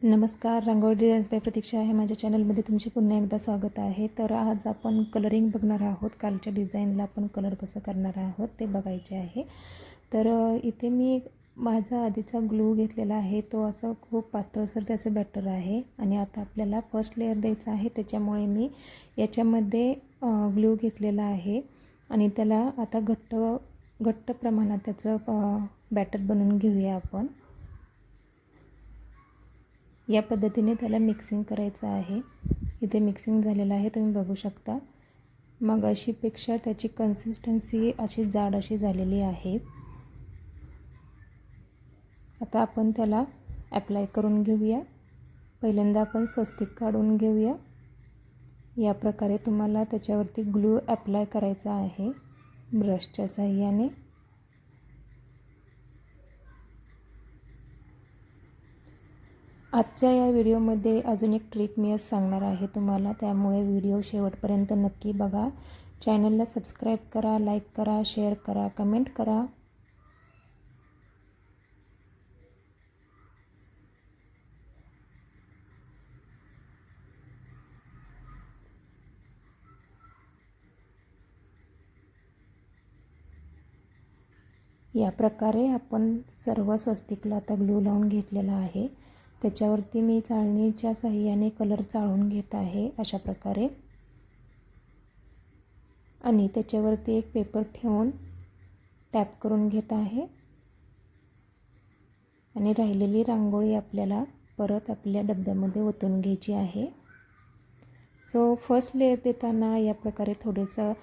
नमस्कार, रांगोळी designs bye प्रतीक्षा आहे माझ्या चॅनलमध्ये तुमचे पुन्हा एकदा स्वागत आहे. तर आज आपण कलरिंग बघणार आहोत. कालच्या डिझाईनला आपण कलर कसं करणार आहोत ते बघायचे आहे. तर इथे मी माझा आधीचा ग्लू घेतलेला आहे, तो असं खूप पातळसर त्याचं बॅटर आहे आणि आता आपल्याला फर्स्ट लेअर द्यायचा आहे. त्याच्यामुळे मी याच्यामध्ये ग्लू घेतलेला आहे आणि त्याला आता घट्ट प्रमाणात त्याचं बॅटर बनवून घेऊया आपण. या पद्धतीने त्याला मिक्सिंग करायचं आहे. इथे मिक्सिंग झालेलं आहे, तुम्ही बघू शकता. मग अशीपेक्षा त्याची कन्सिस्टन्सी अशी जाड अशी झालेली आहे. आता आपण त्याला ॲप्लाय करून घेऊया. पहिल्यांदा आपण स्वस्तिक काढून घेऊया. या प्रकारे तुम्हाला त्याच्यावरती ग्लू ॲप्लाय करायचा आहे ब्रशच्या साहाय्याने. आजच्या या व्हिडिओमध्ये अजून एक ट्रिक मी आज सांगणार आहे तुम्हाला, त्यामुळे व्हिडिओ शेवटपर्यंत नक्की बघा. चॅनलला सबस्क्राईब करा, लाईक करा, शेअर करा, कमेंट करा. या प्रकारे आपण सर्व स्वस्तिकला आता ग्लू लावून घेतलेला आहे. त्याच्यावरती मी चाळणीच्या साहाय्याने कलर चाळून घेत आहे अशा प्रकारे आणि त्याच्यावरती एक पेपर ठेवून टॅप करून घेत आहे आणि राहिलेली रांगोळी आपल्याला परत आपल्या डब्यामध्ये ओतून घ्यायची आहे. सो फर्स्ट लेअर देताना या प्रकारे थोडंसं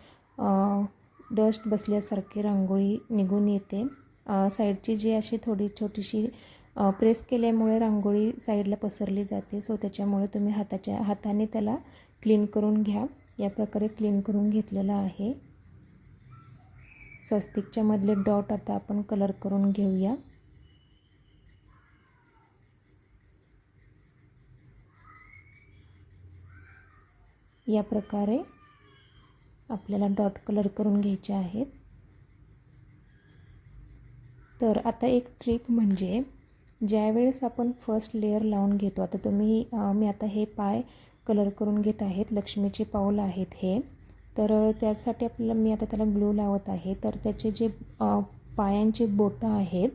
डस्ट बसल्यासारखी रांगोळी निघून येते. साईडची जी अशी थोडी छोटीशी प्रेस केल्यामुळे रांगोळी साईडला पसरली जाते. सो त्याच्यामुळे तुम्ही हाताने त्याला क्लीन करून घ्या. या प्रकारे क्लीन करून घेतलेला आहे. स्वस्तिकच्या मधले डॉट आता आपण कलर करून घेऊया. या प्रकारे आपल्याला डॉट कलर करून घ्यायचे आहेत. तर आता एक ट्रिक म्हणजे ज्यावेळेस आपण फर्स्ट लेअर लावून घेतो, आता मी आता हे पाय कलर करून घेत आहेत. लक्ष्मीचे पाऊल आहेत हे. तर त्यासाठी मी आता त्याला ग्लू लावत आहे. तर त्याचे जे पायांचे बोटं आहेत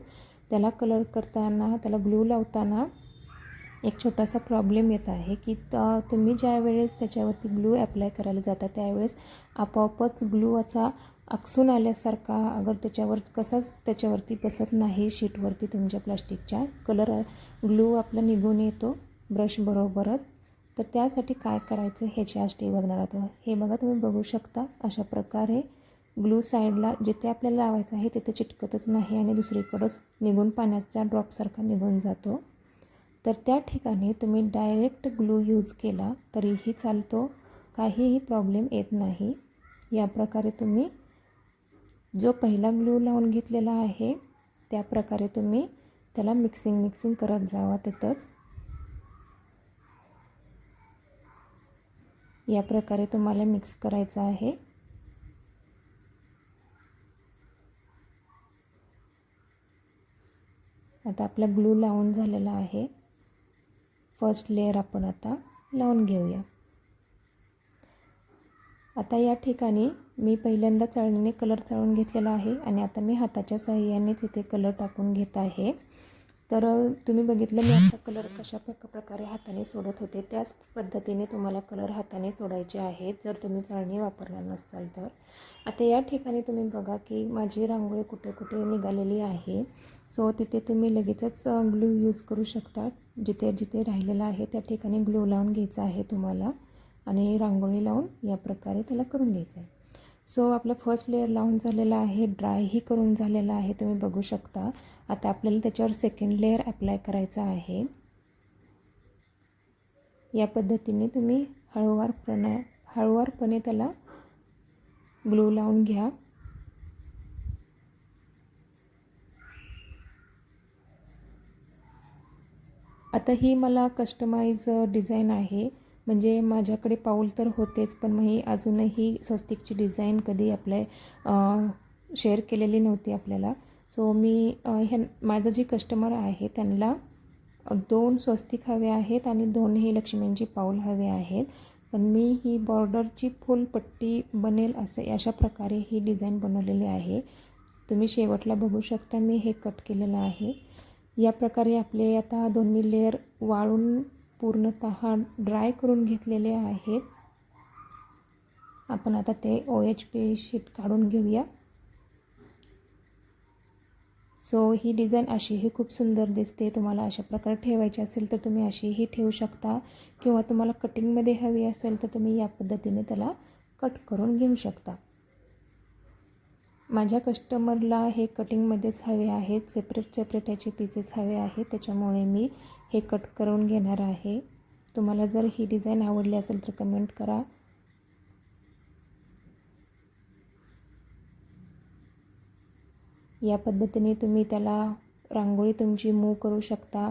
त्याला कलर करताना, त्याला ग्लू लावताना एक छोटासा प्रॉब्लेम येत आहे की तुम्ही ज्या वेळेस त्याच्यावरती ग्लू ॲप्लाय करायला जाता त्यावेळेस आपोआपच ग्लू असा आकसून आल्यासारखा अगर कसाच त्याच्यावरती बसत नाही शीटवरती तुमच्या प्लास्टिकच्या, कलर ग्लू आपला निघून येतो ब्रश बरोबरच. तर त्यासाठी काय करायचं ह्याची आज टिप बघणार आहोत. हे बघा, तुम्ही बघू शकता अशा प्रकारे ग्लू साईडला जिथे आपल्याला लावायचं आहे तिथे चिटकतच नाही आणि दुसरीकडंच निघून पाण्याचा ड्रॉपसारखा निघून जातो. तर त्या ठिकाणी तुम्ही डायरेक्ट ग्लू यूज केला तरीही चालतो, काहीही प्रॉब्लेम येत नाही. या प्रकारे तुम्ही जो पहिला ग्लू लावून घेतलेला आहे त्या प्रकारे तुम्ही त्याला मिक्सिंग करत जावा तिथंच. या प्रकारे तुम्हाला मिक्स करायचं आहे. आता आपला ग्लू लावून झालेला आहे. फर्स्ट लेअर आपण आता लावून घेऊया. आता या ठिकाणी मी पहिल्यांदा चाळणीने कलर चाळून घेतलेला आहे आणि आता मी हाताच्या साहाय्यानेच इथे कलर टाकून घेत आहे. तर तुम्ही बघितलं मी आता कलर कशा प्रकारे हाताने सोडत होते, त्याच पद्धतीने तुम्हाला कलर हाताने सोडायचे आहेत जर तुम्ही चाळणी वापरणार नसाल तर. आता या ठिकाणी तुम्ही बघा की माझी रांगोळी कुठे कुठे निघालेली आहे. सो तिथे तुम्ही लगेचच ग्लू यूज करू शकता. जिथे जिथे राहिलेलं आहे त्या ठिकाणी ग्लू लावून घ्यायचा आहे तुम्हाला आणि रांगोळी लावून या प्रकारे त्याला करून घ्यायचं आहे. सो आपलं फर्स्ट लेअर लावून झालेला आहे, ड्रायही करून झालेला आहे, तुम्ही बघू शकता. आता आपल्याला त्याच्यावर सेकंड लेअर ॲप्लाय करायचा आहे. या पद्धतीने तुम्ही हळूवारपणे त्याला ग्लू लावून घ्या. आता ही मला कस्टमाइज डिझाईन आहे, म्हणजे माझ्याकडे पाऊल तर होतेच पण मी अजूनही स्वस्तिकची डिझाईन कधी शेअर केलेली नव्हती आपल्याला. सो मी माझं जे कस्टमर आहे त्यांना 2 स्वस्तिक हवे आहेत आणि 2 हे लक्ष्मींची पाऊल हवे आहेत. पण मी ही बॉर्डरची फुल पट्टी बनेल अशा प्रकारे ही डिझाईन बनवलेली आहे. तुम्ही शेवटला बघू शकता मी हे कट केलेलं आहे. या प्रकारे आपले आता दोन्ही लेयर वाळून पूर्णतः ड्राय करून घेतलेले आहेत. आपण आता ते OHP शीट काढून घेऊया. सो ही डिझाईन अशीही खूप सुंदर दिसते. तुम्हाला अशा प्रकारे ठेवायची असेल तर तुम्ही अशीही ठेवू शकता किंवा तुम्हाला कटिंगमध्ये हवी असेल तर तुम्ही या पद्धतीने त्याला कट करून घेऊ शकता. माझ्या कस्टमरला हे कटिंगमध्येच हवे आहेत, सेपरेट याचे पीसेस हवे आहेत, त्याच्यामुळे मी हे कट करून घेणार आहे. तुम्हाला जर ही डिझाईन आवडली असेल तर कमेंट करा. या पद्धतीने तुम्ही त्याला रांगोळी तुमची मूव्ह करू शकता.